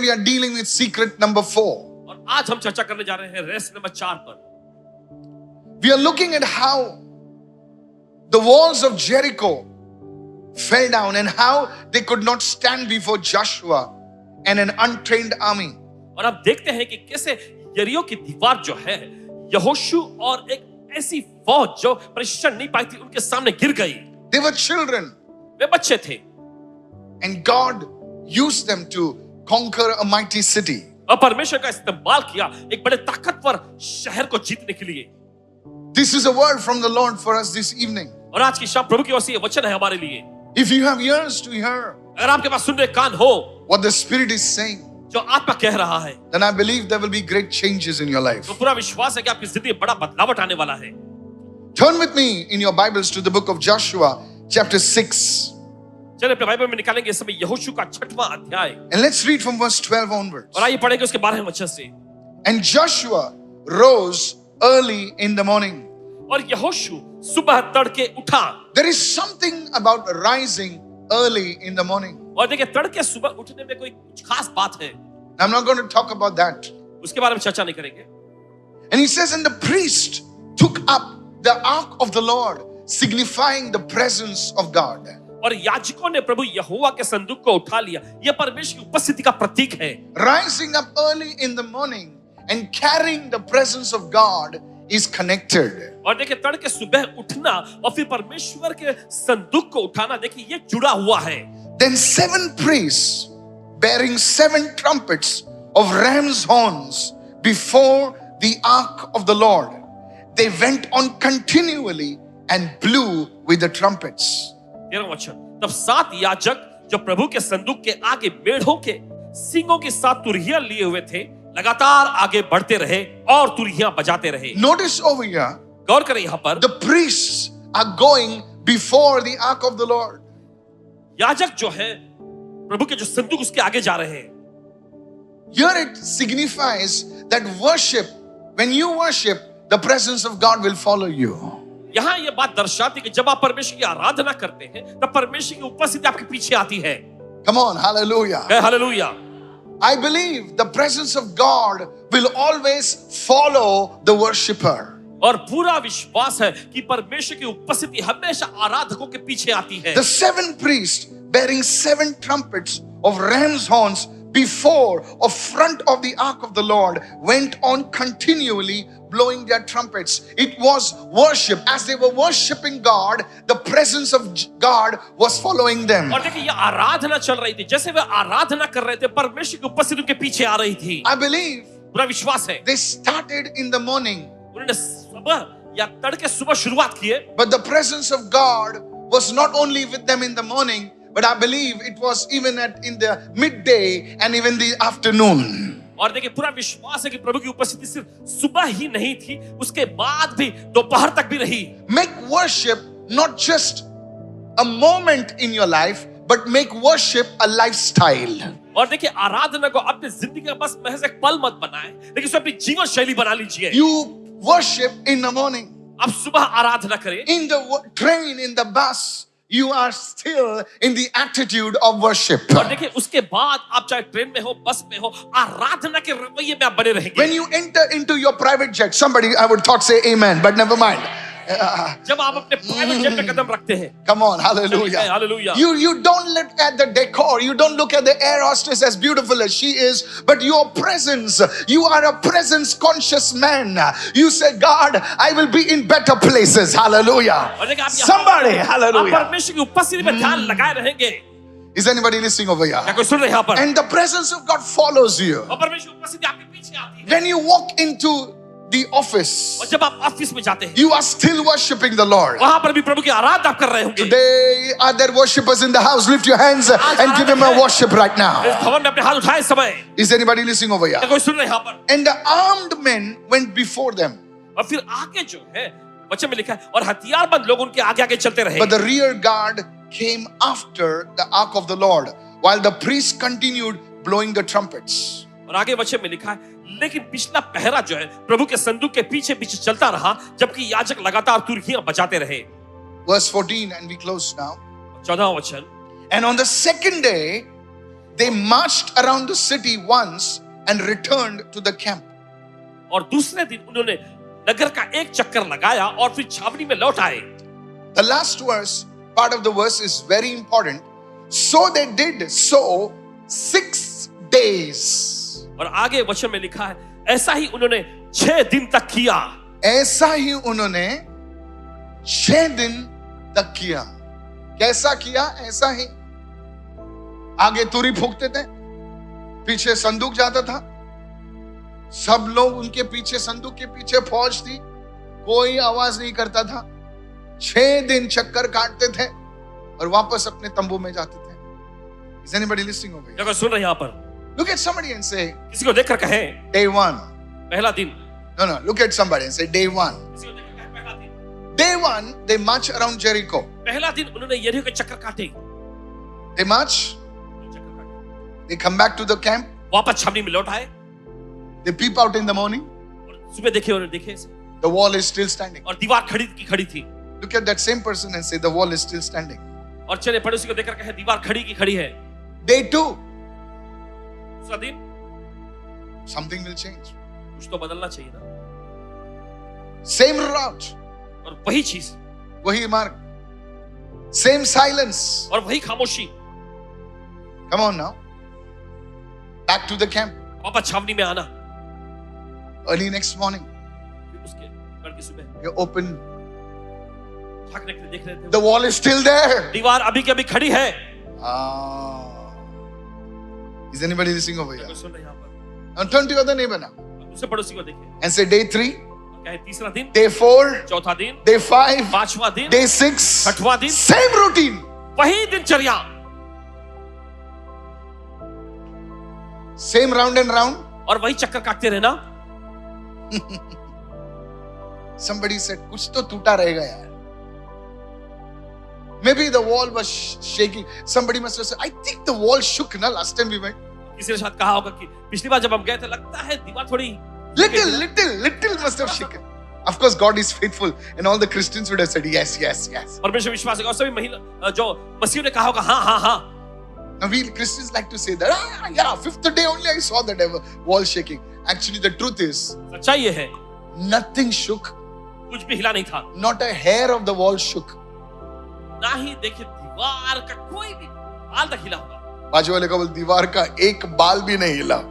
we are dealing with secret number 4. और आज हम चर्चा करने जा रहे हैं रहस्य नंबर 4 पर। We are looking at how the walls of Jericho fell down and how they could not stand before Joshua and an untrained army. और अब देखते हैं कि कैसे यरीहो की दीवार जो है यहोशू और एक ऐसी फौज जो प्रशिक्षण नहीं पाई थी उनके सामने गिर गई। They were children, वे बच्चे थे and God used them to conquer a mighty city. और परमेश्वर का इस्तेमाल किया एक बड़े ताकतवर शहर को जीतने के लिए। This is a word from the Lord for us this evening. और आज की शाम प्रभु की ओर से ये वचन है हमारे लिए। If you have ears to hear अगर आपके पास सुनने कान हो what the Spirit is saying, जो आत्मा कह रहा है, then I believe there will be great changes in your life. तो पूरा विश्वास है कि आपकी जिंदगी में बड़ा बदलाव आने वाला है। Turn with me in your Bibles to the book of Joshua, chapter 6. चलिए अपने बाइबल में निकालेंगे इस समय यहोशू का 6वां अध्याय And let's read from verse 12 onwards. और आइए पढ़ेंगे उसके 12वें वचन से। And Joshua rose early in the morning. और यहोशू सुबह तड़के उठा। There is something about rising early in the morning. और देखिए तड़के सुबह उठने में कोई कुछ खास बात है। I'm not going to talk about that. उसके बारे में चर्चा नहीं करेंगे। And he says, and the priest took up the ark of the Lord, signifying the presence of God. और याजकों ने प्रभु यहोवा के संदूक को उठा लिया। यह परमेश्वर की उपस्थिति का प्रतीक है। Rising up early in the morning and carrying the presence of God is connected. और देखिए तड़के सुबह उठना और फिर परमेश्वर के संदूक को उठाना, देखिए ये जुड़ा हुआ है। Then 7 priests bearing 7 trumpets of ram's horns before the ark of the Lord, they went on continually and blew with the trumpets. 13वां वचन, तब 7 याजक जो प्रभु के संदूक के आगे मेढ़ों के सींगों की 7 तुरहियां लिए हुए थे, लगातार आगे बढ़ते रहे और तुरहियां बजाते रहे। Notice over here, गौर करें यहाँ पर the priests are going before the ark of the Lord. याजक जो है प्रभु के जो संदूक उसके आगे जा रहे हैं। Here it signifies that worship, when you worship, the presence of God will follow you. यहाँ ये बात दर्शाती है कि जब आप परमेश्वर की आराधना करते हैं तब परमेश्वर की उपस्थिति आपके पीछे आती है। Come on, hallelujah. Hallelujah. I believe the presence of God will always follow the worshipper. और पूरा विश्वास है कि परमेश्वर की उपस्थिति हमेशा आराधकों के पीछे आती है। The 7 priests bearing 7 trumpets of ram's horns before or front of the ark of the Lord went on continually blowing their trumpets. It was worship. As they were worshiping God, the presence of God was following them. और देखिए ये आराधना चल रही थी, जैसे वे आराधना कर रहे थे परमेश्वर की उपस्थिति उनके पीछे आ रही थी। I believe पूरा विश्वास है they started in the morning, उन्होंने सुबह या तड़के सुबह शुरुआत किए, but the presence of God was not only with them in the morning, but I believe it was even in the midday and even the afternoon. और देखिए पूरा विश्वास है कि प्रभु की उपस्थिति सिर्फ सुबह ही नहीं थी, उसके बाद भी दोपहर तक भी रही। Make worship not just a moment in your life, but make worship a lifestyle. और देखिए आराधना को अपनी जिंदगी का बस महज एक पल मत बनाएं, लेकिन उसे अपनी जीवन शैली बना लीजिए। You worship in the morning. आप सुबह आराधना करें, In the train, in the bus, you are still in the attitude of worship. और देखिए उसके बाद आप चाहे ट्रेन में हो, बस में हो, आराधना के रवैये में आप बने रहेंगे। When you enter into your private jet, somebody I would thought say amen, but never mind. जब आप अपने प्राइवेट जेट में कदम रखते हैं, Come on, hallelujah. Hallelujah. You don't look at the decor, you don't look at the air hostess as beautiful as she is, but your presence, you are a presence conscious man. You say, God, I will be in better places. Hallelujah. और देखिए आप यहाँ Somebody, आप hallelujah. परमेश्वर की उपस्थिति में ध्यान लगाए रहेंगे। Is anybody listening over क्या here? कोई सुन रहे हैं यहाँ पर? And the presence of God follows you. और परमेश्वर की उपस्थिति आपके पीछे आती है। When you walk into the office, और जब आप ऑफिस में जाते हैं, you are still worshiping the Lord. वहां पर भी प्रभु की आराधना आप कर रहे होंगे। Today, are there worshipers in the house? Lift your hands and give him a worship right इस now. भवन में अपने हाथ उठाए इस समय। Is anybody listening over क्या here? कोई सुन रहे हैं यहाँ पर? And the armed men went before them, और फिर आगे जो है वचन में लिखा है, और हथियारबंद लोग उनके आगे आगे चलते रहे। but the rear guard came after the ark of the Lord, while the priests continued blowing the trumpets. और आगे वचन में लिखा है, लेकिन पिछला पहरा जो है प्रभु के संदूक के पीछे पीछे चलता रहा, जबकि याजक लगातार तुरहियां बजाते रहे। Verse 14, and we close now. 14वां वचन, And on the second day, They marched around the city once and returned to the camp. और दूसरे दिन उन्होंने नगर का एक चक्कर लगाया और फिर छावनी में लौट आए। The last verse, part of the verse is very important. So they did so 6 days. और आगे वचन में लिखा है, ऐसा ही उन्होंने 6 दिन तक किया। ऐसा ही उन्होंने 6 दिन तक किया। कैसा किया? ऐसा ही। आगे तुरी फूंकते थे, पीछे संदूक जाता था, सब लोग उनके पीछे, संदूक के पीछे फौज थी, कोई आवाज नहीं करता था। 6 दिन चक्कर काटते थे और वापस अपने तंबू में जाते थे। Is anybody listening over here? देखो सुन रहे हैं यहाँ पर, Look at somebody and say, किसी को देखकर कहें day 1. पहला दिन। No, look at somebody and say, day 1. किसी को देखकर कहें पहला दिन। Day 1, they march around Jericho. पहला दिन उन्होंने यरीहो के चक्कर काटे। They march, चक्कर काटे। they come back to the camp, वापस छावनी में लौट आए they peep out in the morning, और सुबह देखे, उन्होंने देखे इसे, the wall is still standing. और दीवार खड़ी की खड़ी थी। Look at that same person and say, the wall is still standing. और चले पड़ोसी को देखकर कहे, दीवार खड़ी की खड़ी है। Day 2, दूसरा दिन, something will change. कुछ तो बदलना चाहिए ना। Same route, और वही चीज, wahi marg, same silence. और वही खामोशी। Come on now, back to the camp. वापस छावनी में आना। Early next morning, फिर उसके कल की सुबह you open, झांकने के लिए देख रहे थे, the wall is still there. दीवार अभी के अभी खड़ी है। Is anybody listening over here? कोई सुन रहे हैं यहाँ पर? Now turn to your other neighbor now दूसरे पड़ोसी को देखे, and say, day 3, और कहे तीसरा दिन, day 4, चौथा दिन, day 5, पांचवा दिन, day 6, छठवां दिन, same routine. वही दिनचर्या, Same round and round. और वही चक्कर काटते रहना। Somebody said, कुछ तो टूटा रहेगा यार. Maybe the wall was shaking. Somebody must have said, I think the wall shook na last time we went. किसी ने शायद कहा होगा कि पिछली बार जब हम गए थे लगता है दीवार थोड़ी Little must have shaken. Of course, God is faithful, and all the Christians would have said, yes. परमेश्वर विश्वास है, और सभी महिला जो मसीह ने कहा होगा हाँ। Now we Christians like to say that, yeah, 5th day only I saw that wall shaking. Actually, the truth is, सच्चाई ये है, nothing shook. कुछ भी हिला नहीं था, Not a hair of the wall shook. ना ही देखिए दीवार का कोई भी बाल तक हिला होगा। बाजू वाले का बोल, दीवार का एक बाल भी नहीं हिला.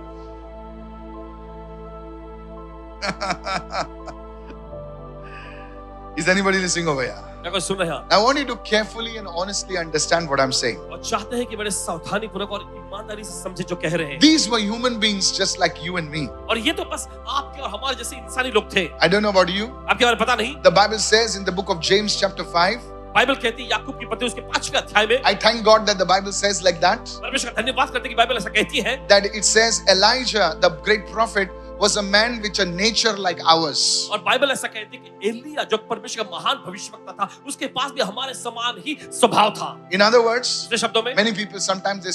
Is anybody listening over here? मैं कोई सुन रहे हैं? I want you to carefully and honestly understand what I'm saying. और चाहते हैं कि बड़े सावधानी पूर्वक और ईमानदारी से समझे जो कह रहे हैं। These were human beings just like you and me. और ये तो बस आपके और हमारे जैसे इंसानी लोग थे। I don't know about you. आपके बारे में पता नहीं। The Bible says in the book of James chapter 5. Bible कहती है याकूब की पत्री उसके 5वें अध्याय में। I thank God that the Bible says like that. परमेश्वर का धन्यवाद करते हैं कि बाइबल ऐसा कहती है। That it says Elijah, the great prophet, was a man with a nature like ours. और बाइबल ऐसा कहती है कि एलिया जो परमेश्वर का महान भविष्यवक्ता था, उसके पास भी हमारे समान ही स्वभाव था। In other words, दूसरे शब्दों में, many people sometimes they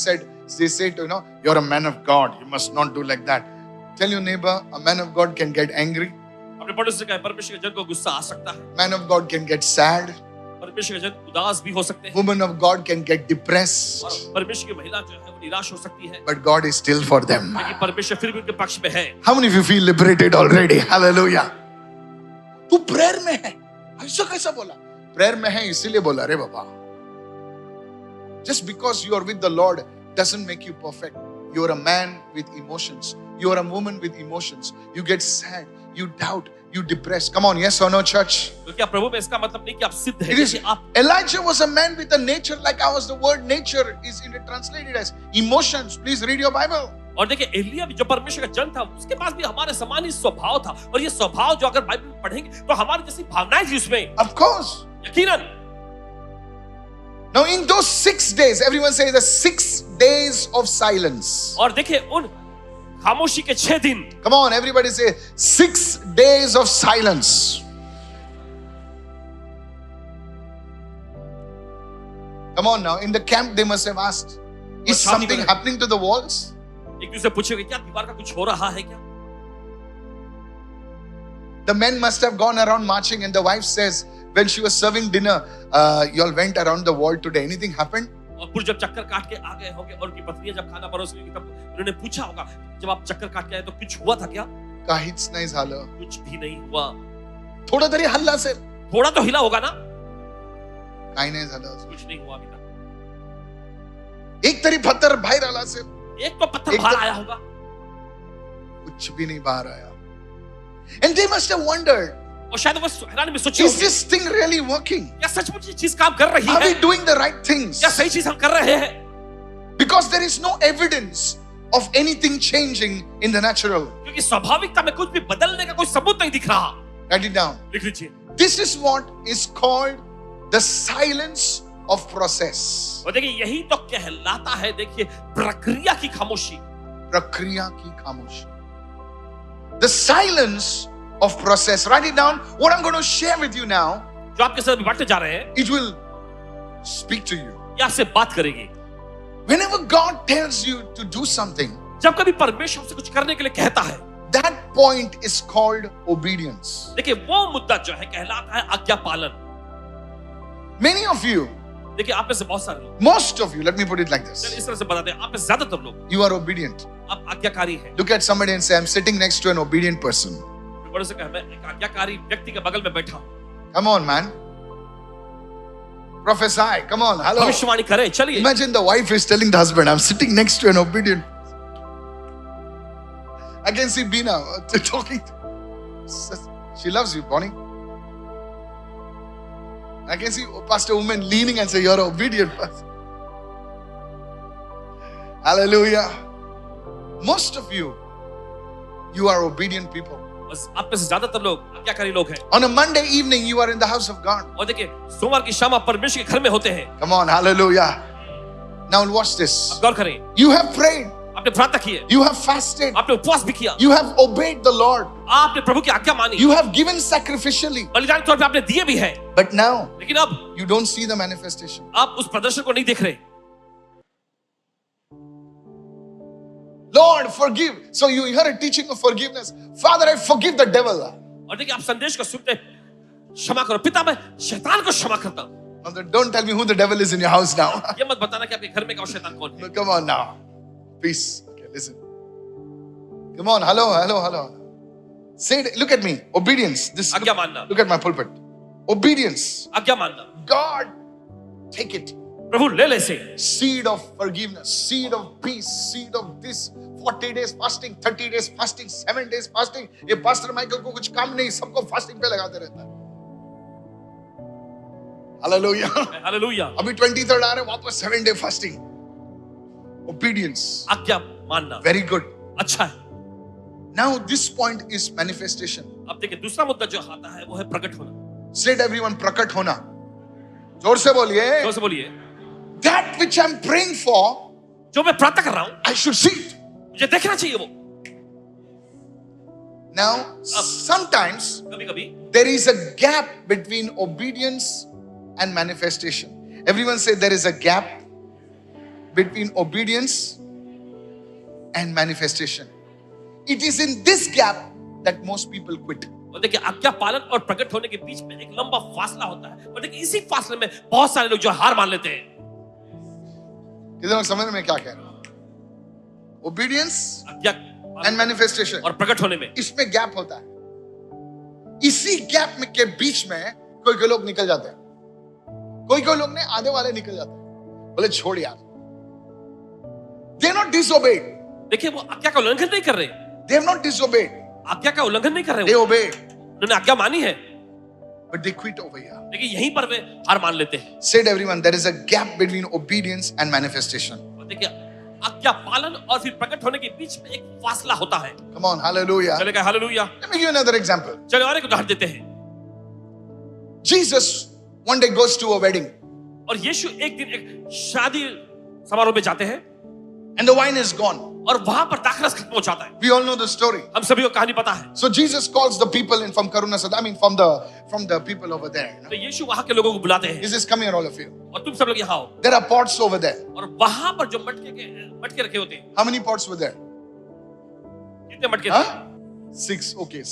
say to you're a man of God, you must not do like that. Tell your neighbor, a man of God can get angry. अपने पड़ोसी से कहे, परमेश्वर के जन को गुस्सा आ सकता है। Man of God can get sad. परमेश्वर के जन उदास भी हो सकते हैं। Woman of God can get depressed. और परमेश्वर की महिला जो है वो निराश हो सकती है। But God is still for them. लेकिन परमेश्वर फिर भी उनके पक्ष में है। How many of you feel liberated already? Hallelujah. तू प्रेयर में है, ऐसा कैसा बोला? प्रेयर में है इसीलिए बोला रे बाबा. Just because you are with the Lord doesn't make you perfect. You are a man with emotions. You are a woman with emotions. You get sad, you doubt, you depressed. Come on, yes or no, church? तो क्या प्रभु में इसका मतलब नहीं कि आप सिद्ध हैं? It is. जैसे आप Elijah was a man with a nature like ours. The word nature is translated as emotions. Please read your Bible. और देखिए एलिया भी जो परमेश्वर का जन था, उसके पास भी हमारे समान ही स्वभाव था। और ये स्वभाव जो अगर बाइबल में पढ़ेंगे तो हमारी जैसी भावनाएं थी उसमें। Of course. यकीनन। Now in those 6 days, everyone say the 6 days of silence. और देखिए उन खामोशी के 6 दिन। Come on, everybody say 6 days of silence. Come on now, in the camp they must have asked, is something happening to the walls? एक दूसरे पूछेंगे क्या दीवार का कुछ हो रहा है क्या? The men must have gone around marching, and the wife says when she was serving dinner, you all went around the wall today. Anything happened? और पुरुष जब चक्कर काट के आ गए होंगे और उनकी पत्नियां जब खाना परोस रही होंगी तब उन्होंने पूछा होगा, जब आप चक्कर काट के आए तो कुछ हुआ था क्या? काहीच नाही झालं. कुछ भी नहीं हुआ. थोडं तरी हल्ला असेल. थोड़ा तो हिला होगा ना. काही नाही झालं. कुछ नहीं हुआ अभी तक. एक तरी पत्थर बाहेर आला असेल. एक तो पत्थर बाहर आया होगा. कुछ भी नहीं बाहर आया. And they must have wondered, और शायद वो हैरानी में सोचे is होंगे, this thing really working? क्या सचमुच ये चीज काम कर रही Are है? we doing the right things? क्या सही चीज हम कर रहे हैं? Because there is no evidence of anything changing in the natural. क्योंकि स्वाभाविकता में कुछ भी बदलने का कोई सबूत नहीं दिख रहा. Write it down. लिख लीजिए. This is what is called the silence of process. और देखिए यही तो कहलाता है, देखिए, प्रक्रिया की खामोशी. प्रक्रिया की खामोशी. The silence of process. Write it down. What I'm going to share with you now, जो आपके साथ बांटने जा रहे हैं, it will speak to you. ये आपसे बात करेगी. Whenever God tells you to do something, जब कभी परमेश्वर से कुछ करने के लिए कहता है, that point is called obedience. देखिए वो मुद्दा जो है कहलाता है आज्ञा पालन. Many of you, देखिए आप में से बहुत सारे लोग, most of you, let me put it like चलिए this. इस तरह से बताते हैं, आप में से ज्यादातर लोग You are obedient. आप आज्ञाकारी हैं. Look at somebody and say, I'm sitting next to an obedient person. बड़े से कहा, मैं एक आज्ञाकारी व्यक्ति के बगल में बैठा हूं. Come on, man. Prophesy. Come on. Hello. भविष्यवाणी करें. चलिए. Imagine the wife is telling the husband, I'm sitting next to an obedient. I can see Bina talking. She loves you, Bonnie. I can see Pastor Woman leaning and say, you're an obedient person. Hallelujah. Most of you are obedient people. बस आप में से ज्यादातर लोग आज्ञाकारी लोग हैं. On a Monday evening, you are in the house of God. और देखिए सोमवार की शाम आप परमेश्वर के घर में होते हैं. Come on, hallelujah. Now watch this. आप गौर करें. You have prayed. आपने प्रार्थना की है. You have fasted. आपने उपवास भी किया. You have obeyed the Lord. आपने प्रभु की आज्ञा मानी. You have given sacrificially. बलिदान के तौर पे आपने दिए भी हैं. But now, लेकिन अब you don't see the manifestation. आप उस प्रदर्शन को नहीं देख रहे. Lord, forgive. So you hear a teaching of forgiveness. Father, I forgive the devil. और देखिए आप संदेश को सुनते, क्षमा करो पिता, मैं शैतान को क्षमा करता हूं. Now, don't tell me who the devil is in your house now. ये मत बताना कि आपके घर में का शैतान कौन है. Come on now. Peace. Okay, listen. Come on. Hello. Say it. Look at me. Obedience. आज्ञा मानना. Look at my pulpit. Obedience. आज्ञा मानना. God, take it. प्रभु ले ले से. Seed of forgiveness, seed of peace, seed of this. 40 days fasting, 30 days fasting, 7 days fasting. ये pastor Michael को कुछ काम नहीं, सबको फास्टिंग पे लगाते रहता है. हालेलुया. हालेलुया. अभी 23rd आ रहे, वापस 7 day fasting. Obedience. आज्ञा मानना. Very good. अच्छा है. Now this point is manifestation. अब देखिए दूसरा मुद्दा जो आता है वो है प्रकट होना. Said everyone, प्रकट होना. जोर से बोलिए. जोर से बोलिए. That which I'm praying for, जो मैं प्रार्थना कर रहा हूं, I should see it. मुझे देखना चाहिए वो. Now, sometimes कभी-कभी there is a gap between obedience and manifestation. Everyone say there is a gap between obedience and manifestation. It is in this gap that most people quit. और देखिए आज्ञा पालन और प्रकट होने के बीच में एक लंबा फासला होता है. और देखिए इसी फासले में बहुत सारे लोग जो हार मान लेते हैं. कितने लोग समझ में क्या कह रहे हैं? Obedience आज्ञा and manifestation. और प्रकट होने में इसमें गैप होता है. इसी गैप में के बीच में कोई लोग निकल जाते हैं. कोई लोग ने आधे वाले निकल जाते हैं. बोले छोड़ यार. They are not disobeyed. देखिए वो आज्ञा का उल्लंघन नहीं कर रहे. They have not disobeyed. आज्ञा का उल्लंघन नहीं कर रहे. They obeyed. उन्होंने आज्ञा मानी है. But they quit over here. लेकिन यहीं पर वे हार मान लेते हैं. Said everyone, there is a gap between obedience and manifestation. और देखिए आज्ञा पालन और फिर प्रकट होने के बीच में एक फासला होता है. Come on, hallelujah. चलेगा hallelujah. Let me give you another example. चलिए और एक उदाहरण देते हैं. Jesus one day goes to a wedding. और यीशु एक दिन एक शादी समारोह में जाते हैं. And the wine is gone. और वहां पर दाखरस खत्म हो जाता है. We all know the story. हम सभी को कहानी पता है. So Jesus calls the people in from Karunasad. I mean from the people over there. तो यीशु वहां के लोगों को बुलाते हैं. He says, come here all of you. और तुम सब लोग यहाँ आओ. There are pots over there. और वहां पर जो मटके रखे होते हैं. How many pots were there? कितने मटके थे? 6. Okay.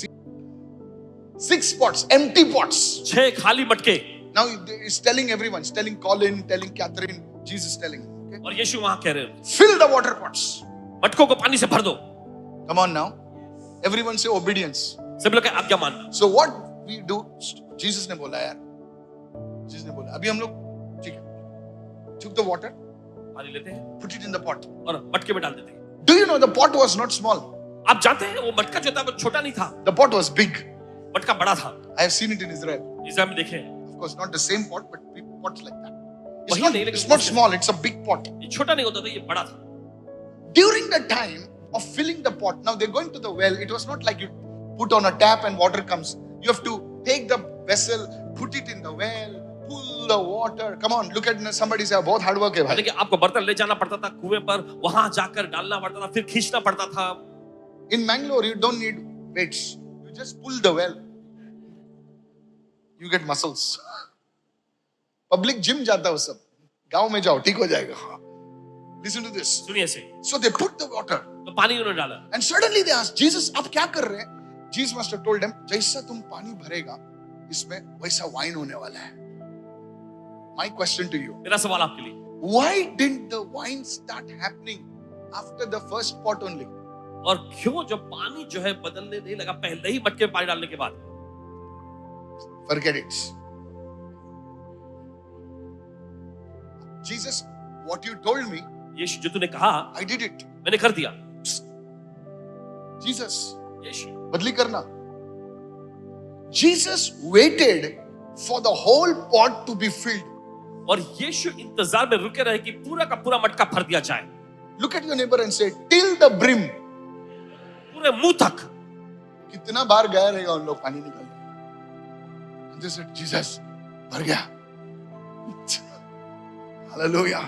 6 pots, empty pots. 6 खाली मटके. Now he's telling everyone, he's telling Colin, telling Catherine, Jesus telling him, okay? और यीशु वहां कह रहे हैं, Fill the water pots. मटकों को पानी से भर दो। Come on now. Everyone say obedience. सभी लोग आज्ञा मानना। So what we do, Jesus ने बोला यार, Jesus ने बोला, अभी हम लोग, ठीक है, took the water, पानी लेते हैं put it in the pot. और मटके में डाल देते हैं। Do you know the pot was not small? आप जानते हैं वो मटका जो था वो छोटा नहीं था, The pot was big. मटका बड़ा था। I have seen it in Israel. इस्राएल में देखे, Of course, not the same pot, but big pots like that. It's वही not, नहीं, लेकिन it's not small, it's a big pot. ये छोटा नहीं होता था, ये बड़ा था। During the time of filling the pot, now they're going to the well, it was not like you put on a tap and water comes. You have to take the vessel, put it in the well, pull the water. Come on, look at somebody say, बहुत hard work है भाई. देखिए, आपको बर्तन ले जाना पड़ता था कुएं पर, वहां जाकर डालना पड़ता था, फिर खींचना पड़ता था। In Mangalore, you don't need weights. You just pull the well. You get muscles. Public gym जाता है वो सब. गांव में जाओ, ठीक हो जाएगा. Listen to this. सुनिए से, So they put the water. तो पानी उन्होंने डाला। And suddenly they asked, Jesus, आप क्या कर रहे हैं? Jesus must have told them, जैसा तुम पानी भरेगा, इसमें वैसा वाइन होने वाला है. My question to you. मेरा सवाल आपके लिए, Why didn't the wine start happening after the first pot only? और क्यों जो पानी जो है बदलने नहीं लगा पहले ही मटके में पानी डालने के बाद? Forget it. Jesus, what you told me, यीशु जो तूने कहा, I did it. मैंने कर दिया। Jesus, यीशु बदली करना. Jesus waited for the whole pot to be filled. और यीशु इंतजार में रुके रहे कि पूरा का पूरा मटका भर दिया जाए। Look at your neighbor and say, till the brim. पूरे मुंह तक। कितना बार गया रहेगा उन लोग पानी निकालने. And they said, Jesus, भर गया. Hallelujah.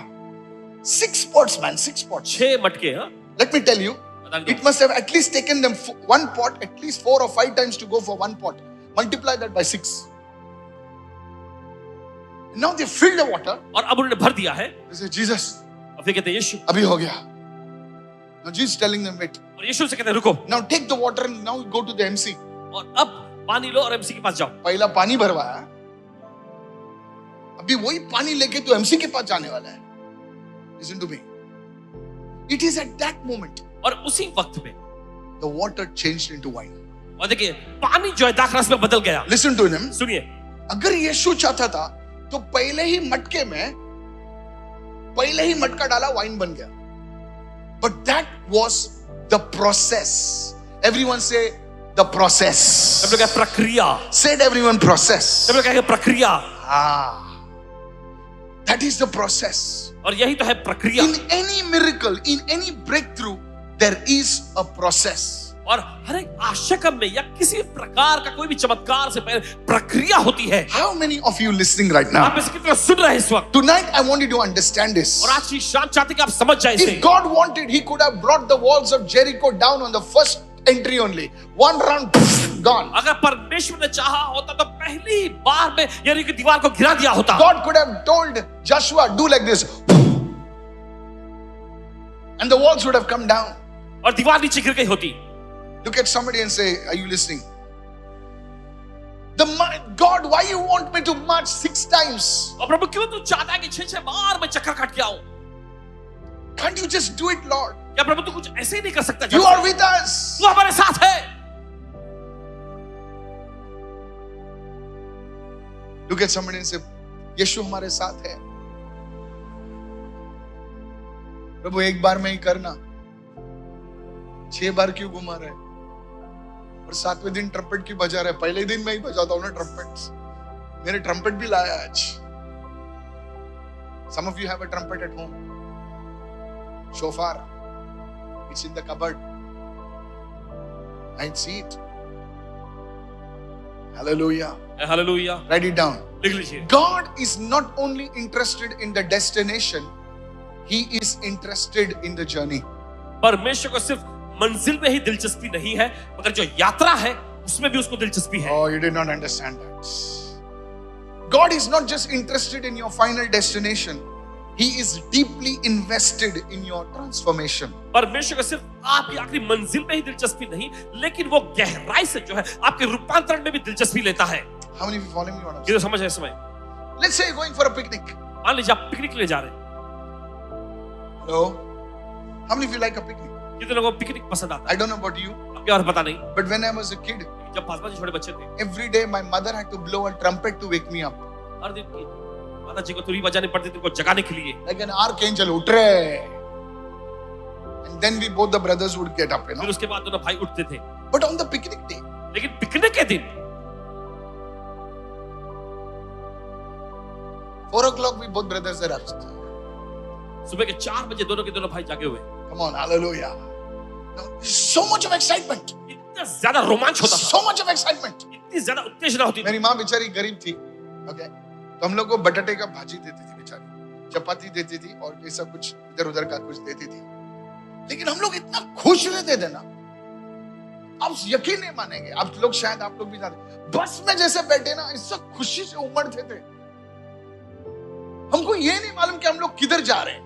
6 pots, man, 6 pots. 6 मटके, हाँ? Let me tell you, बताने it दो। must have at least taken them one pot, at least 4 or 5 times to go for one pot. Multiply that by 6. Now they filled the water. और अब उन्होंने भर दिया है। They say, Jesus, और फिर कहते हैं यीशु। अभी हो गया. Now Jesus is telling them, wait. और यीशु से कहते हैं रुको। Now take the water and now go to the MC. और अब पानी लो और एमसी के पास जाओ। पहला पानी भरवाया. अभी वही पानी लेके तो MC के पास जाने वाला है. Listen to me. It is at that moment और उसी वक्त में the water changed into wine. और देखिए पानी जो है दाखरस में बदल गया। Listen to him. सुनिए, अगर यीशु चाहता था तो पहले ही मटके में पहले ही मटका डाला वाइन बन गया. But that was the process. Everyone say the process. सब लोग कहे प्रक्रिया। Said everyone process. सब लोग कहे प्रक्रिया। That is the process. और यही तो है प्रक्रिया। In any miracle, in any breakthrough, there is a process. और हर एक आश्चर्य में या किसी प्रकार का कोई भी चमत्कार से पहले प्रक्रिया होती है। How many of you listening right now? आप इसे कितना सुन रहे हैं इस वक्त? Tonight I want you to understand this. और आज की शाम चाहते हैं कि आप समझ जाएं इसे। If God wanted, He could have brought the walls of Jericho down on the first entry only. One round, gone. अगर परमेश्वर ने चाहा होता तो पहली बार में यरीहो की दीवार को गिरा दिया होता। God could have told Joshua, do like this. And the walls would have come down. और दीवार नीचे गिर गई होती। Look at somebody and say, are you listening? God, why you want me to march 6 times? और प्रभु क्यों तू चाहता है कि 6 बार मैं चक्कर काट के आऊं? Can't you just do it, Lord? क्या प्रभु तू कुछ ऐसे ही नहीं कर सकता? You are with us. तू हमारे साथ है। Look at somebody and say, यीशु हमारे साथ है. प्रभु एक बार में ही करना. 6 बार क्यों घुमा रहे? और 7वें दिन ट्रम्पेट क्यों बजा रहे? पहले दिन में ही बजाता हूं ना ट्रम्पेट. मेरे ट्रम्पेट भी लाया आज. Some of you have a trumpet at home. Shofar. It's in the cupboard. I see it. Hallelujah. Hallelujah. Write it down. लिख लीजिए। God is not only interested in the destination, He is interested in the journey. परमेश्वर को सिर्फ मंजिल में ही दिलचस्पी नहीं है, मगर जो यात्रा है उसमें भी उसको दिलचस्पी है। Oh, you did not understand that. God is not just interested in your final destination. He is deeply invested in your transformation. परमेश्वर को सिर्फ आपकी आखिरी मंजिल में ही दिलचस्पी नहीं, लेकिन वो गहराई से जो है आपके रूपांतरण में भी दिलचस्पी लेता है। How many of you following me? ये तो समझ है इस समय। Let's say you're going for a picnic. मान लीजिए आप पिकनिक ले जा रहे हैं। Hello? How many of you like a picnic? कितने लोगों को पिकनिक पसंद आता I don't know about you, है? अब क्या और पता नहीं। but when I was a kid, जब 5 छोटे बच्चे थे, every day my mother had to blow a trumpet to wake me up. हर दिन की माता जी को तुरी बजानी पड़ती थी, उनको जगाने के लिए। Like an archangel, utre. And then we both the brothers would get up, you फिर know. उसके बाद दोनों भाई उठते थे। But on the picnic day, लेकिन पिकनिक के दिन 4 o'clock, we both brothers are up. सुबह के 4 बजे दोनों के दोनों भाई जागे हुए। Come on, hallelujah. Now, so much of excitement. इतना ज्यादा रोमांच होता था, So much of excitement. इतनी ज्यादा उत्तेजना होती थी। मेरी माँ बेचारी गरीब थी, okay? तो हम लोग को बटाटे का भाजी देती थी बेचारी, चपाती देती थी और ऐसा कुछ इधर उधर का कुछ देती थी। लेकिन हम लोग इतना खुश रहते थे ना, आप यकीन नहीं मानेंगे, आप लोग शायद आप लोग भी जानते, बस में जैसे बैठे ना, इससे खुशी से उमड़ते थे। हमको ये नहीं मालूम कि हम लोग किधर जा रहे हैं,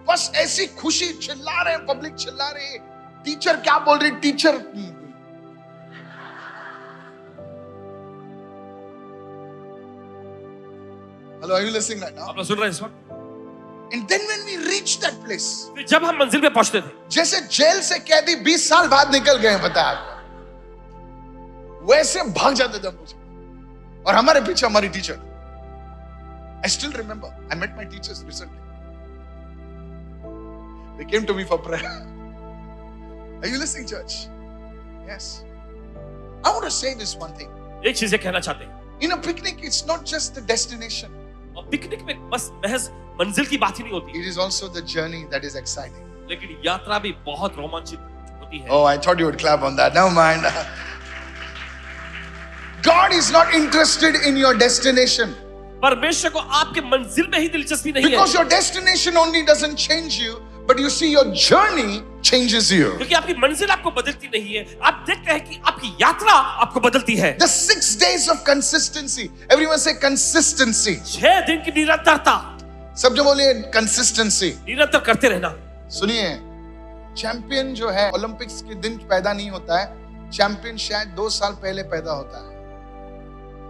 बस ऐसी खुशी, चिल्ला रहे हैं, पब्लिक चिल्ला रही है, टीचर क्या बोल रही, teacher Hello, are you listening right now? आप लोग सुन रहे हैं इस वक्त? And then when we reached that place, फिर जब हम मंजिल पे पहुंचते थे, जैसे जेल से कैदी 20 साल बाद निकल गए हैं, पता है आपको, वैसे भाग जाते थे हम लोग। और हमारे पीछे हमारी teacher, I still remember, I met my teachers recently. They came to me for prayer. Are you listening, church? Yes. I want to say this one thing. एक चीज ये कहना चाहते हैं, In a picnic, it's not just the destination. और picnic में बस महज मंजिल की बात ही नहीं होती, It is also the journey that is exciting. लेकिन यात्रा भी बहुत रोमांचित होती है। Oh, I thought you would clap on that. Never mind. God is not interested in your destination. परमेश्वर को आपके मंजिल में ही दिलचस्पी नहीं है, Because your destination only doesn't change you, but you see your journey changes you. क्योंकि आपकी मंजिल आपको बदलती नहीं है, आप देखते हैं कि आपकी यात्रा आपको बदलती है। The 6 days of consistency. Everyone say consistency. 6 दिन की निरंतरता, सब जो बोलिए consistency. निरंतर करते रहना। सुनिए, चैंपियन जो है ओलंपिक्स के दिन पैदा नहीं होता है, चैंपियन शायद 2 साल पहले पैदा होता है,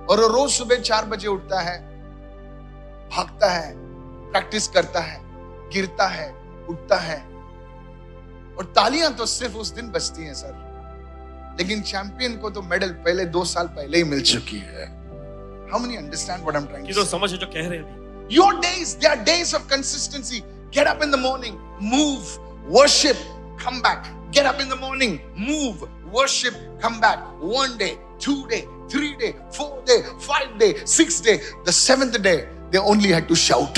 और वो रोज सुबह 4 बजे उठता है, भागता है, प्रैक्टिस करता है, गिरता है, उठता है, और तालियां तो सिर्फ उस दिन बजती हैं सर, लेकिन चैंपियन को तो मेडल पहले 2 साल पहले ही मिल चुकी है। How many understand what I'm trying कि to तो say? समझ है जो कह रहे हैं अभी। Your days, they are days of consistency. Get up in the morning, move, worship, come back. Get up in the morning, move, worship, come back. 1 day, 2 day, 3 day, 4 day, 5 day, 6 day. The 7th day, they only had to shout.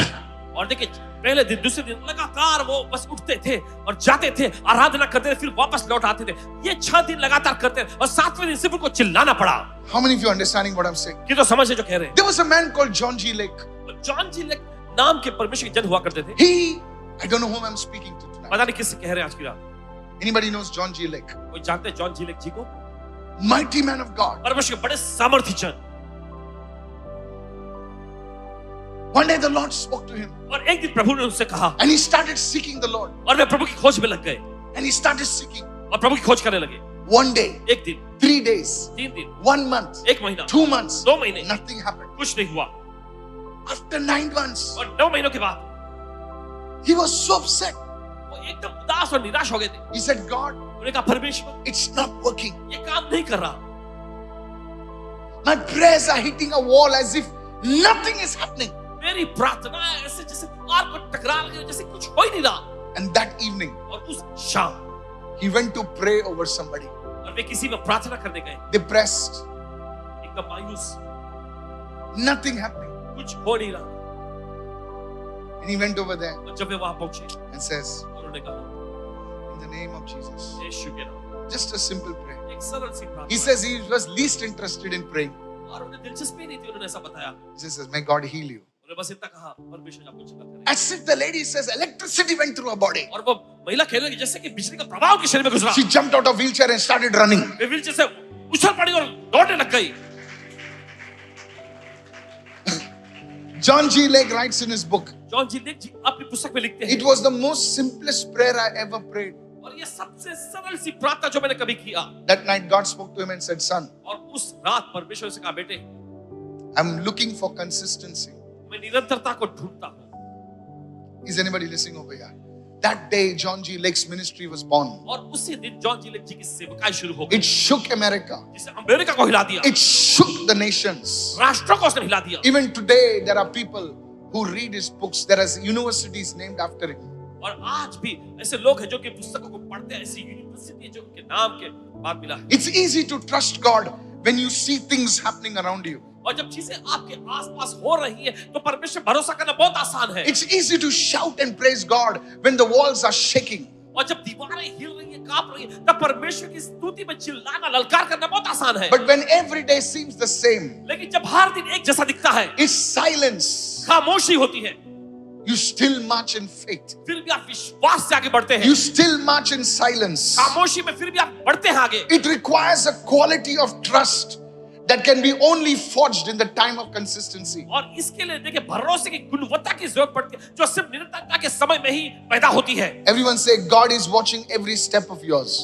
और देखिए, पहले दिन दूसरे दिन लगातार वो बस उठते थे और जाते थे, आराधना करते थे, फिर वापस लौट आते थे। ये 6 दिन लगातार करते थे, और 7वें दिन सिर्फ उनको चिल्लाना पड़ा। How many of you are understanding what I'm saying? कि तो समझ है जो कह रहे हैं। There was a man called John G. Lake. John G Lake नाम के परमेश्वर के जन हुआ करते थे। I don't know whom I'm speaking to tonight. पता नहीं किससे कह रहे हैं आज की रात। Anybody knows John G. Lake? कोई जानते हैं जॉन जी लेक जी को? Mighty man of God. परमेश्वर के बड़े सामर्थी जन। One day the Lord spoke to him और एक दिन प्रभु ने उससे कहा, and he started seeking the Lord. और वे प्रभु की खोज में लग गए, And he started seeking. और प्रभु की खोज करने लगे। 1 day, एक दिन, 3 days, 3 दिन, 1 month, 1 महीना, 2 months, 2 महीने, nothing happened. कुछ नहीं हुआ। After 9 months, और 9 महीनों के बाद he was so upset. वो एकदम उदास और निराश हो गए थे। He said, God, उन्होंने कहा, परमेश्वर, it's not working. ये काम नहीं कर रहा। My prayers are hitting a wall as if nothing is happening. मेरी प्रार्थना ऐसे जैसे दीवार पर टकरा रही हो, जैसे कुछ हो ही नहीं रहा। And that evening, और उस शाम he went to pray over somebody. और वे किसी में प्रार्थना करने गए, Depressed, एकदम मायूस, nothing happening. कुछ हो नहीं रहा। And he went over there और जब वे वहां पहुंचे, and says, उन्होंने कहा, in the name of Jesus, यीशु के नाम, just a simple prayer. एक सरल सी He प्रार्थना। says he was least interested in praying. और उन्हें दिलचस्पी नहीं थी, उन्होंने ऐसा बताया। He says, may God heal you. उन्होंने बस इतना कहा, परमेश्वर आपको चंगा करे। As if the lady says electricity went through her body. और वो महिला कहने लगी जैसे कि बिजली का प्रभाव के शरीर में गुजरा। She jumped out of wheelchair and started running. Way wheelchair से उछल पड़ी और दौड़ने लग गई। John G. Lake writes in his book, John G Lake ji अपनी पुस्तक में लिखते हैं, it was the most simplest prayer I ever prayed. और ये सबसे सरल सी प्रार्थना जो मैंने कभी किया। That night God spoke to him and said, son, और उस रात परमेश्वर से कहा, बेटे, I'm looking for consistency. मैं निरंतरता को ढूंढता हूँ। Is anybody listening over here? That day, John G. Lake's ministry was born. और उसी दिन जॉन जी लेक जी की सेवकाई शुरू हो गई, It shook America. जिसने अमेरिका को हिला दिया, It shook the nations. राष्ट्रों को उसने हिला दिया। Even today, there are people who read his books. There are universities named after him. और आज भी ऐसे लोग हैं जो कि पुस्तकों को पढ़ते हैं, ऐसी यूनिवर्सिटी जो उनके नाम के बाद मिला है। It's easy to trust God when you see things happening around you. और जब चीजें आपके आसपास हो रही है तो परमेश्वर भरोसा करना बहुत आसान है। It's easy to shout and praise God when the walls are shaking. और जब दीवारें हिल रही है, कांप रही है, तब परमेश्वर की स्तुति में चिल्लाना, ललकार करना बहुत आसान है। But when every day seems the same, लेकिन जब हर दिन एक जैसा दिखता है, it's silence. खामोशी होती है, You still march in faith. फिर भी आप विश्वास से आगे बढ़ते हैं। You still march in silence. खामोशी में फिर भी आप बढ़ते हैं आगे। It requires a quality of trust that can be only forged in the time of consistency. और इसके लिए देखिए भरोसे की गुणवत्ता की जरूरत पड़ती है, जो सिर्फ निरंतरता के समय में ही पैदा होती है। Everyone say, God is watching every step of yours.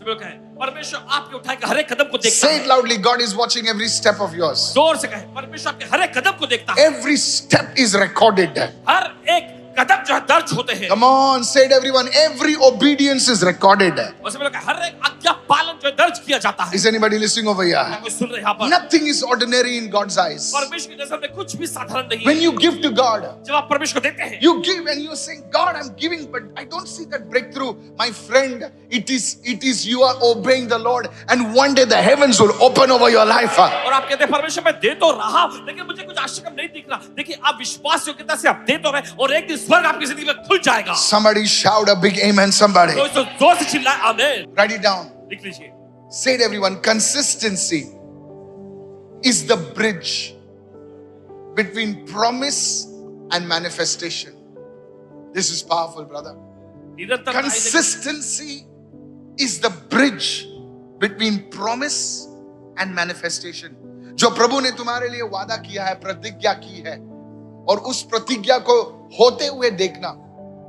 सब लोग कहें, परमेश्वर आपके उठाए के हर एक कदम को देखता Say है। it loudly, God is watching every step of yours. जोर से कहें, परमेश्वर आपके हर एक कदम को देखता है। Every step is recorded. हर एक कदम जो है दर्ज होते हैं। Come on, say it everyone. Every obedience is recorded. और सब लोग कहें, हर एक आज्ञा पालन जो है दर्ज किया जाता है। Is anybody listening over here? कोई सुन रहे हैं यहाँ पर? Nothing is ordinary in God's eyes. परमेश्वर की नजर में कुछ भी साधारण नहीं When है। you give to God, जब आप परमेश्वर को देते हैं, you give and you're saying, God, I'm giving, but I don't see that breakthrough. My friend, it is you are obeying the Lord, and one day the heavens will open over your life. और आप कहते हैं परमेश्वर मैं दे तो रहा हूं, लेकिन मुझे कुछ आश्चर्य नहीं दिख रहा। देखिए आप विश्वास योग्यता से आप दे तो रहे, और एक दिन स्वर्ग आपकी जिंदगी में खुल जाएगा। Somebody shout a big amen, somebody. तो इसे जोर से चिल्लाए आमीन। Write it down. लिख लीजिए। Say it everyone. Consistency is the bridge between promise and manifestation. This is powerful, brother. निरंतरता Consistency is the bridge between promise and manifestation. जो प्रभु ने तुम्हारे लिए वादा किया है, प्रतिज्ञा की है, और उस प्रतिज्ञा को होते हुए देखना,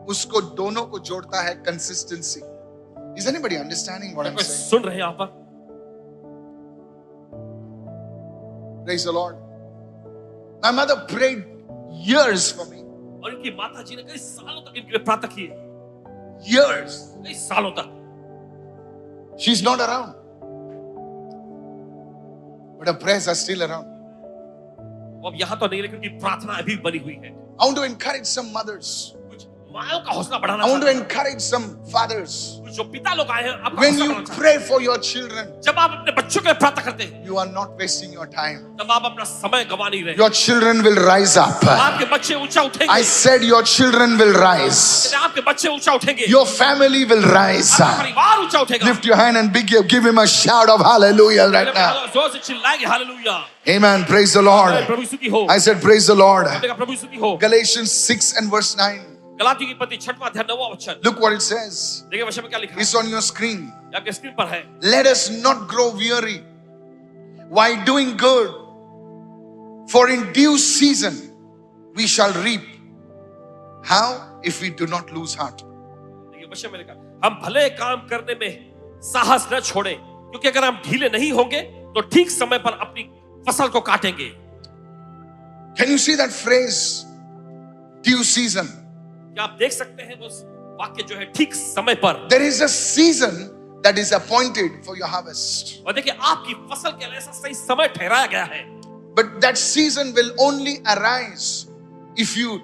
उसको दोनों को जोड़ता है consistency. Is anybody understanding what I'm कोई saying? सुन रहे हैं यहाँ पर? Praise the Lord. My mother prayed years for me. और इनकी माता जी ने कई सालों तक इनके लिए प्रार्थना की है। Years. कई सालों तक। She's not around. But her prayers are still around. वो अब यहाँ तो नहीं, लेकिन उनकी प्रार्थना अभी बनी हुई है। I want to encourage some mothers. कुछ माओं का हौसला बढ़ाना I want to चाहता हूं। encourage some fathers. कुछ जो पिता लोग आए हैं, आपका When हौसला you बढ़ाना चाहता pray for your children, हूं। जब आप अपने बच्चों के लिए प्रार्थना करते हैं, you are not wasting your time. तब आप अपना समय गवा नहीं रहे। Your children will rise up. आपके बच्चे ऊंचा उठेंगे। I said your children will rise. आपके बच्चे ऊंचा उठेंगे। Your family will rise. आपका परिवार ऊंचा उठेगा। Lift your hand and give him a shout of hallelujah right now. जोर से चिल्लाएंगे hallelujah. Amen. Praise the Lord. प्रभु स्तुति हो। I said praise the Lord. देखा प्रभु स्तुति हो। Galatians 6 and verse 9. गलातियों की पत्री 6वां अध्याय 9वां वचन। Look what it says. देखिए वचन में क्या लिखा है? It's on your screen. ये आपके स्क्रीन पर है। Let us not grow weary while doing good, for in due season we shall reap. How? If we do not lose heart. देखिए वचन में लिखा, हम भले काम करने में साहस न छोड़े, क्योंकि अगर हम ढीले नहीं होंगे तो ठीक समय पर अपनी फसल को काटेंगे। Can you see that phrase? Due season. क्या आप देख सकते हैं वो वाक्य जो है ठीक समय पर? There is a season that is appointed for your harvest. और देखिए आपकी फसल के लिए ऐसा सही समय ठहराया गया है। But that season will only arise if you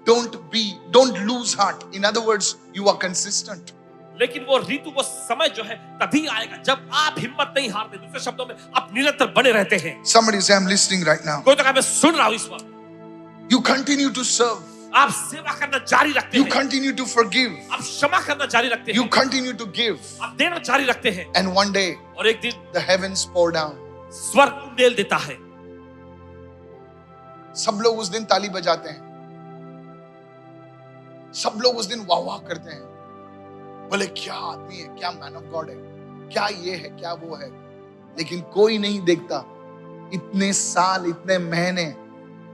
don't lose heart. In other words, you are consistent. लेकिन वो ऋतु, वो समय जो है तभी आएगा जब आप हिम्मत नहीं हारते। दूसरे शब्दों में आप निरंतर बने रहते हैं। Somebody say, I'm listening right now. कोई तो कहे मैं सुन रहा हूं इस वक्त। You continue to serve. आप सेवा करना जारी रखते You हैं। continue to forgive. आप क्षमा करना जारी रखते You हैं। continue to give. आप देना जारी रखते हैं। And one day, और एक दिन the heavens pour down. स्वर्ग उंडेल देता है। सब लोग उस दिन ताली बजाते हैं, सब लोग उस दिन वाह वाह करते हैं, बोले क्या आदमी है, क्या मैन ऑफ गॉड है, क्या ये है, क्या वो है। लेकिन कोई नहीं देखता इतने साल, इतने महीने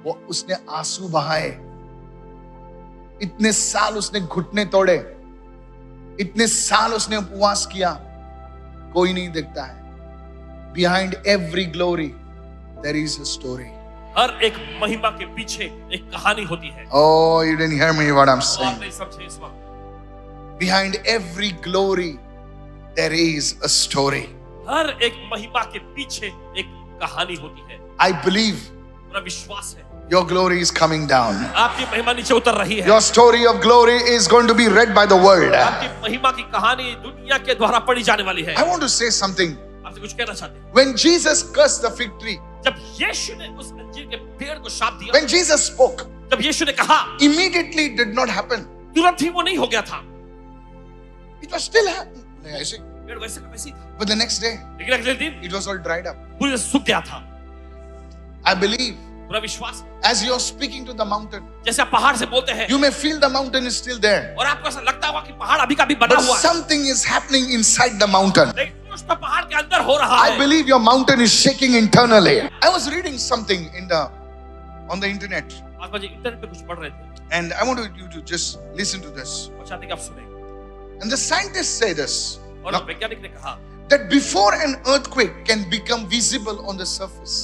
वो उसने आंसू बहाए, इतने साल उसने घुटने तोड़े, इतने साल उसने उपवास किया, कोई नहीं देखता है। Behind every glory there is a story. हर एक महिमा के पीछे एक कहानी होती है। Oh, you didn't hear me what I'm तो आप saying. नहीं समझे इस वक्त। Behind every glory, there is a story. हर एक महिमा के पीछे एक कहानी होती है। I believe मेरा विश्वास है your glory is coming down. आपकी महिमा नीचे उतर रही है। Your story of glory is going to be read by the world. आपकी महिमा की कहानी दुनिया के द्वारा पढ़ी जाने वाली है। I want to say something. आपसे कुछ कहना चाहते हैं। When Jesus cursed the fig tree, जब यीशु ने उस अंजीर के पेड़ को शाप दिया, when Jesus spoke, जब यीशु ने कहा, immediately it did not happen. तुरंत ही वो नहीं हो गया था। It was still happening. I see. पेड़ वैसे का वैसे ही था। But the next day, लेकिन अगले दिन it was all dried up. पूरी तरह सूख गया था। I believe पूरा विश्वास, as you're speaking to the mountain, जैसे आप पहाड़ से बोलते हैं you may feel the mountain is still there. और आपको ऐसा लगता होगा कि पहाड़ अभी का अभी बना But हुआ है, something is happening inside the mountain. लेकिन कुछ तो पहाड़ के अंदर हो रहा I है। believe your mountain is shaking internally. I was reading something on the internet, आज मुझे इंटरनेट पे कुछ पढ़ रहे थे and I want you to just listen to this. और चाहते कि आप सुने। And the scientists say this, और वैज्ञानिक ने कहा that before an earthquake can become visible on the surface,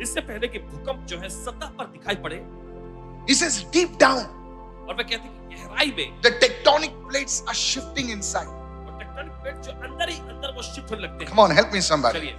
इससे पहले कि भूकंप जो है सतह पर दिखाई पड़े, he says deep down, और वे कहते हैं कि गहराई में the tectonic plates are shifting inside. और टेक्टोनिक प्लेट जो अंदर ही अंदर वो शिफ्ट होने लगते हैं। Come on, help me somebody. चलिए,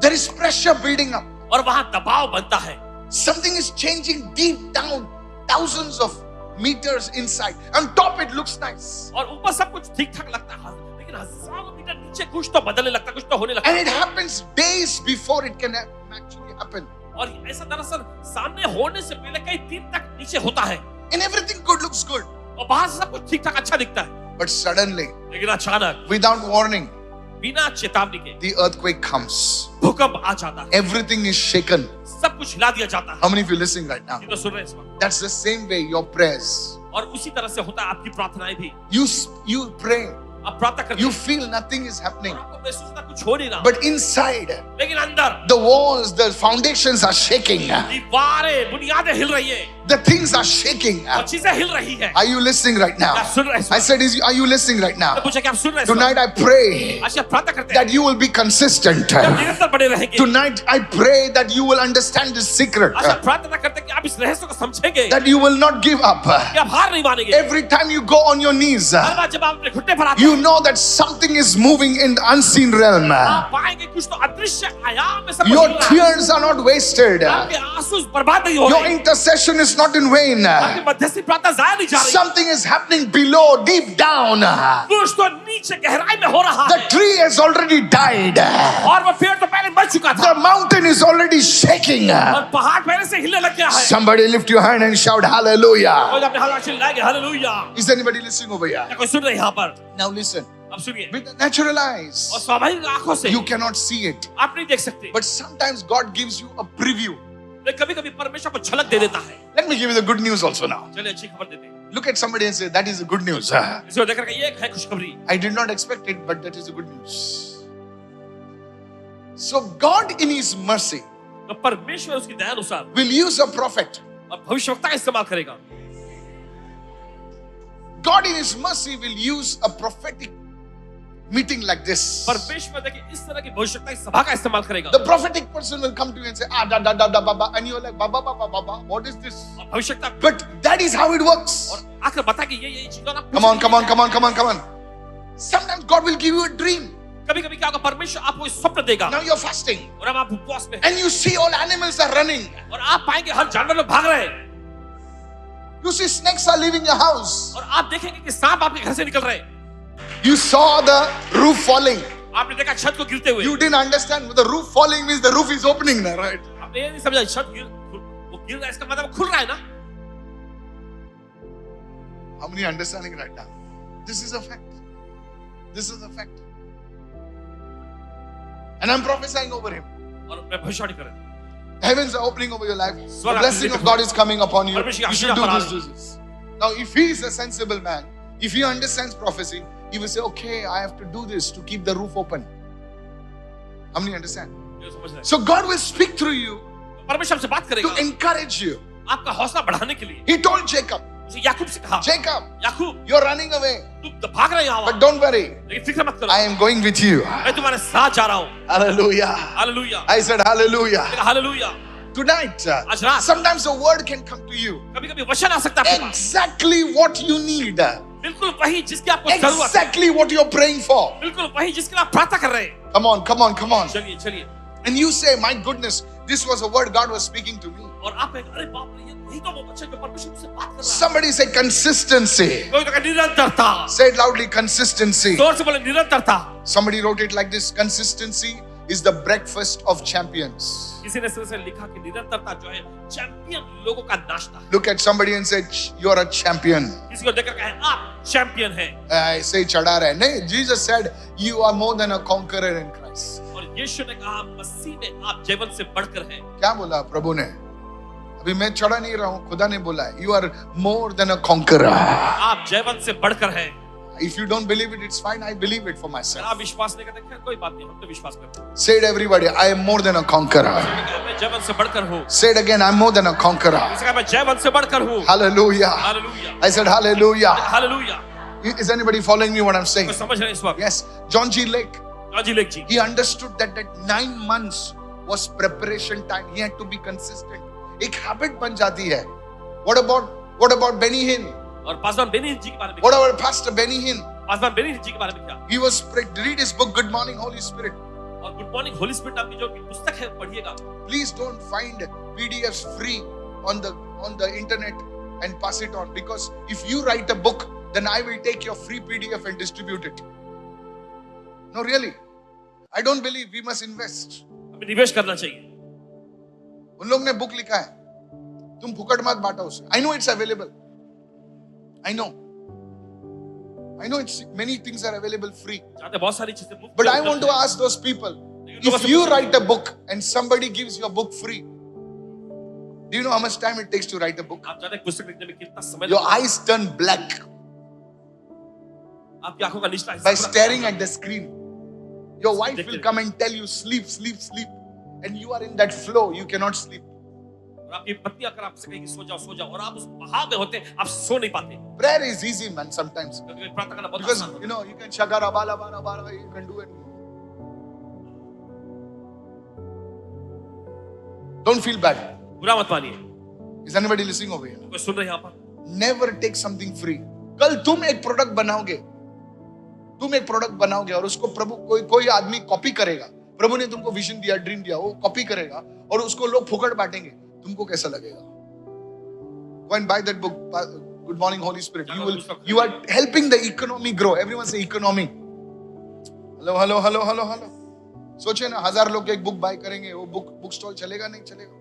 There is pressure building up. और वहां दबाव बनता है। Something is changing deep down, thousands of meters inside. On top it looks nice. और ऊपर सब कुछ ठीक ठाक लगता है, लेकिन हजारों मीटर नीचे कुछ तो बदलने लगता है, कुछ तो होने लगता And है। it happens days before it can actually happen. और ऐसा दरअसल सामने होने से पहले कई दिन तक नीचे होता है, And everything good looks good. और बाहर से सब कुछ ठीक ठाक अच्छा दिखता है, But suddenly, लेकिन अचानक without warning, बिना चेतावनी के the earthquake comes. भूकंप आ जाता है, Everything is shaken. सब कुछ हिला दिया जाता है। How many of you listening right now? ये तो सुन रहे हैं इस वक्त। That's the same way your prayers. और उसी तरह से होता है आपकी प्रार्थनाएं भी। You pray. आप प्रार्थना करते You हैं feel nothing is happening. और आपको महसूस होता है कुछ हो नहीं रहा, But inside, लेकिन अंदर the walls, the foundations are shaking. दीवारें, बुनियादें हिल रही है, The things are shaking. और चीजें हिल रही है। Are you listening right now? आप सुन रहे हैं इस I वक्त? said, are you listening right now? मैं पूछा कि आप सुन रहे हैं इस वक्त? Tonight I pray आज आप प्रार्थना करते हैं that you will be consistent. कि आप निरंतर बने रहेंगे। Tonight I pray that you will understand this secret. आज आप प्रार्थना करते हैं कि आप इस रहस्य को समझेंगे, That you will not give up. कि आप हार नहीं मानेंगे। Every time you go on your knees, हर बार जब आप अपने घुटने पर आते you हैं, know that something is moving in the unseen realm. आप पाएंगे कुछ तो अदृश्य आयाम में सब कुछ Your हिल रहा है। tears are not wasted. आपके आंसू बर्बाद नहीं हो Your रहे, intercession is not in vain. आपकी मध्यस्थी प्रार्थना जाया नहीं जा रही, Something is happening below, deep down. कुछ तो नीचे गहराई में हो रहा The है, tree has already died. और वो पेड़ तो पहले मर चुका था, The mountain is already shaking. और पहाड़ पहले से हिलने लग गया है। Somebody lift your hand and shout hallelujah. कोई अपने हाथ चिल्लाएंगे hallelujah. Is anybody listening over here? क्या कोई सुन रहे हैं यहाँ पर? Now listen. अब सुनिए, With the natural eyes, और स्वाभाविक आंखों से you cannot see it. आप नहीं देख सकते, But sometimes God gives you a preview. लेकिन कभी कभी परमेश्वर को झलक दे देता है। Let me give you the good news also now. चलिए अच्छी खबर देते हैं। Look at somebody and say, that is the good news. इसको देखकर ये है खुशखबरी। I did not expect it, but that is the good news. So God in His mercy तो परमेश्वर उसकी दया अनुसार will use a prophet. और भविष्यवक्ता का इस्तेमाल करेगा। God in His mercy will use a prophetic meeting like this. परमेश्वर देखिए इस तरह की भविष्यवक्ता की सभा का इस्तेमाल करेगा। The prophetic person will come to you and say, da da da da baba, and you're like, baba baba baba, what is this? और भविष्यवक्ता But that is how it works. और आकर बता कि ये चीज और आप Come on, come on, come on, come on, come on. Sometimes God will give you a dream. कभी कभी क्या होगा, परमेश्वर आपको एक स्वप्न देगा Now you're fasting, और अब आप उपवास में हैं, and you see all animals are running. और आप पाएंगे हर जानवर लोग भाग रहे हैं, You see snakes are leaving your house. और आप देखेंगे कि सांप आपके घर से निकल रहे हैं। You saw the roof falling. आपने देखा छत को गिरते हुए, You didn't understand the roof falling means the roof is opening now, right? आपने ये नहीं समझा छत वो गिर रहा है, इसका मतलब वो खुल रहा है ना। How many are understanding right now? This is a fact. This is a fact. And I'm prophesying over him. और मैं भविष्यवाणी कर रहा हूं, The heavens are opening over your life. The blessing of God is coming upon you. You should do this, do this. Now, if he is a sensible man, if he understands prophecy, he will say, okay, I have to do this to keep the roof open. How many understand? ये समझ रहे हैं। So God will speak through you परमेश्वर से बात to करेगा encourage you. आपका हौसला बढ़ाने के लिए। He told Jacob, उसे याकूब से कहा, Jacob, Yakub you're running away, तुम तो भाग रहे हो, but don't worry. लेकिन फिक्र मत करो, I am going with you. मैं तुम्हारे साथ जा रहा हूँ। Hallelujah. Hallelujah, I said hallelujah. Hallelujah. tonight, आज रात। sometimes a word can come to you. कभी-कभी वचन आ सकता है आपके पास। Exactly what you need. बिल्कुल वही जिसकी आपको जरूरत है। Exactly what you're praying for. बिल्कुल वही जिसके लिए आप प्रार्थना कर रहे हैं। Come on, come on, come on. चलिए चलिए। And you say, my goodness, this was a word God was speaking to me. और आप कहेंगे, अरे बाप रे, यही तो वो बच्चा जो परमेश्वर मुझसे बात कर रहा है। Somebody say consistency. कोई तो कहे निरंतरता। Say it loudly, consistency. जोर से बोले निरंतरता। Somebody wrote it like this: consistency is the breakfast of champions. किसी ने सिर से लिखा कि निरंतरता जो है चैंपियन लोगों का नाश्ता है। Look at somebody and say, you're a champion. किसी को देखकर कहे आप चैंपियन हैं। Say चढ़ा रहे नहीं. Jesus said, you are more than a conqueror in Christ. और यीशु ने कहा मसीह में आप जीवन से बढ़कर हैं। क्या बोला प्रभु ने? अभी मैं चढ़ा नहीं रहा हूँ, खुदा ने बोला है, you are more than a conqueror. आप जीवन से बढ़कर हैं। If you don't believe it, it's fine. I believe it for myself. आप विश्वास नहीं करते, खैर कोई बात नहीं, हम तो विश्वास करते हैं। Say it everybody. I am more than a conqueror. मैं जीवन से बढ़कर हूँ। Say it again. I'm more than a conqueror. किसी का मैं जीवन से बढ़कर हूँ। Hallelujah. Hallelujah. I said hallelujah. Hallelujah. Is anybody following me what I'm saying? कोई समझ रहे हैं इस वक्त? Yes. John G. Lake, हाजी लेख जी। he understood that 9 months was preparation time. He had to be consistent. एक habit बन जाती है. What about Benny Hinn? और पासवान बेनी जी के बारे में। What about Pastor Benny Hinn? Paswan Beni जी के बारे में क्या? He was read his book Good Morning Holy Spirit. और गुड मॉर्निंग होली स्पिरिट नाम की जो पुस्तक है पढ़िएगा। Please don't find PDFs free on the internet and pass it on, because if you write a book, then I will take your free PDF and distribute it. No, really. I don't believe we must invest. हमें निवेश करना चाहिए। उन लोग ने book लिखा है, तुम फुकट मत बांटो उसे. I know it's available. I know it's many things are available free. चाहते बहुत सारी चीजें मुफ्त। But I want to ask those people, if you write a book and somebody gives you a book free, do you know how much time it takes to write a book? आप जानते हैं पुस्तक लिखने में कितना समय Your लगता है? eyes turn black आपकी आंखों का निचला by हिस्सा staring at the screen. Your wife will come and tell you, sleep, sleep, sleep. And you are in that flow, you cannot sleep. और आपकी पत्नी अगर आपसे कहेगी सो जाओ और आप उस बहाव में होते आप सो नहीं पाते। Prayer is easy, man, sometimes. कभी प्रार्थना करना बहुत Because, आसान होता you know, you can shakara, bala, bala, bala, you can do it. Don't feel bad. है। बुरा मत मानिए। Is anybody listening over here? कोई सुन रहे हैं यहाँ पर? Never take something free. कल तुम एक प्रोडक्ट बनाओगे और उसको प्रभु कोई आदमी कॉपी करेगा. प्रभु ने तुमको विजन दिया, ड्रीम दिया, वो कॉपी करेगा और उसको लोग फुकट बांटेंगे. तुमको कैसा लगेगा? Go and buy that book, Good Morning Holy Spirit. You are helping the economy grow. Everyone say economy. Hello. सोचिए ना, 1000 लोग एक बुक बाय करेंगे, वो बुक स्टॉल चलेगा नहीं चलेगा?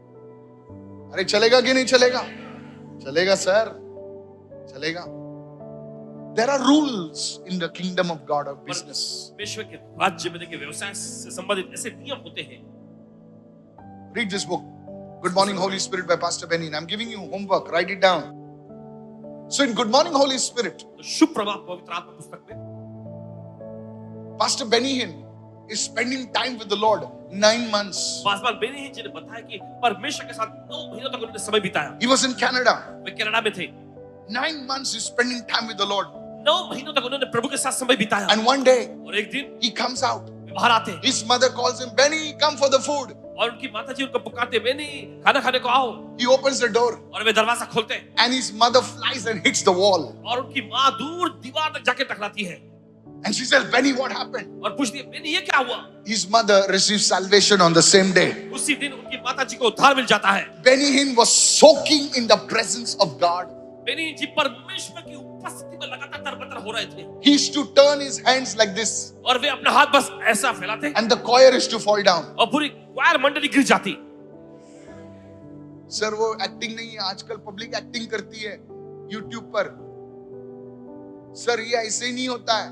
अरे चलेगा कि नहीं चलेगा? चलेगा सर, चलेगा. There are rules in the kingdom of God of business. परमेश्वर के राज्य में देखिए व्यवसाय से संबंधित ऐसे नियम होते हैं। Read this book, Good Morning Holy Spirit by Pastor Benny. I'm giving you homework. Write it down. So in Good Morning Holy Spirit, तो शुभ प्रभात पवित्र आत्मा पुस्तक में Pastor Benny Hinn is spending time with the Lord 9 months. Paswan Beni जी ने बताया कि परमेश्वर के साथ 9 महीनों तक उन्होंने समय बिताया। He was in Canada. Way Canada में थे। 9 months he's spending time with the Lord. 9 महीनों तक उन्होंने प्रभु के साथ समय बिताया। And one day और एक दिन he comes out. वे बाहर आते हैं His mother calls him, Benny, come for the food. और उनकी माता जी उनको पुकारते हैं, बेनी खाना खाने को आओ। He opens the door और वे दरवाजा खोलते हैं and his mother flies and hits the wall. और उनकी माँ दूर दीवार तक जाके टकराती है And she says, Benny, what happened? और पूछती है, बेनी ये क्या हुआ? His mother received salvation on the same day. उसी दिन उनकी माता जी को उद्धार मिल जाता है। Benny Hinn was soaking in the presence of God. Beni जी परमेश्वर की उपस्थिति में लगातार तरबतर हो रहे थे He used to turn his hands like this और वे अपना हाथ बस ऐसा फैलाते and the choir used to fall down. और पूरी क्वायर मंडली गिर जाती। सर वो एक्टिंग नहीं है, आजकल पब्लिक एक्टिंग करती है YouTube पर. सर ये ऐसे ही नहीं होता है,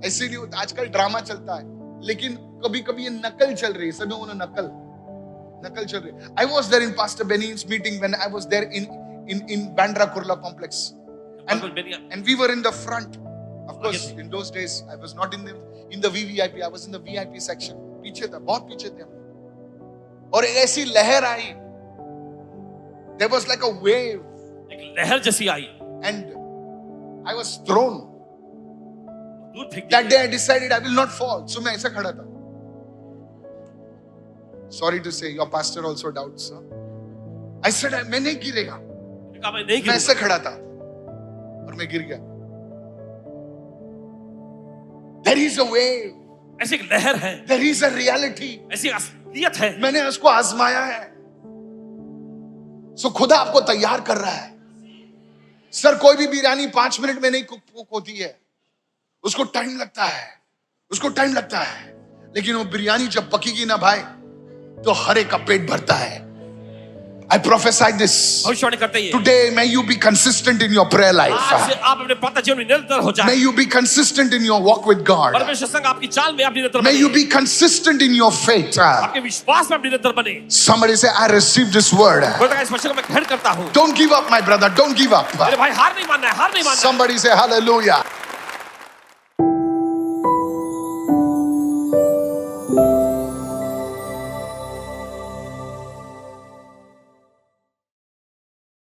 ऐसे नहीं होता. आजकल ड्रामा चलता है, लेकिन कभी कभी ये नकल चल रही है. सभी बोलो नकल चल रही है. I was there in Pastor Benny's meeting when I was there in Bandra Kurla complex. And we were in the front. Of course, in those days, I was not in the VVIP. I was in the VIP section. पीछे था, बहुत पीछे थे हम. और ऐसी लहर आई. There was like a wave. एक लहर जैसी आई And I was thrown. दूर फेंक That the. day I decided I will not fall. So मैं ऐसा खड़ा था. Sorry to say, your pastor also doubts. I said, मैं नहीं गिरेगा. कहा मैं नहीं मैं ऐसे गिरूंगा. खड़ा था और मैं गिर गया. There is a wave. ऐसी एक लहर है, There is a reality. ऐसी असलियत है. मैंने उसको आजमाया है. सो खुदा आपको तैयार कर रहा है. सर कोई भी बिरयानी 5 मिनट में नहीं कुक होती है. उसको टाइम लगता है. उसको टाइम लगता है. लेकिन वो बिरयानी जब पकेगी ना भाई, तो हर एक का पेट भरता है. I prophesy this. भविष्यवाणी करते ही Today, may you be consistent in your prayer life. आज से आप अपने प्रार्थना जीवन में निरंतर हो May जाए. you be consistent in your walk with God. परमेश्वर संग आपकी चाल में आप निरंतर May बने. you be consistent in your faith. आपके विश्वास में आप निरंतर बने. Somebody say, I received this word. खुदा का इस वचन को मैं ग्रहण करता हूँ. Don't give up, my brother. Don't give up. मेरे भाई हार नहीं मानना है, हार नहीं मानना है. Somebody say, hallelujah.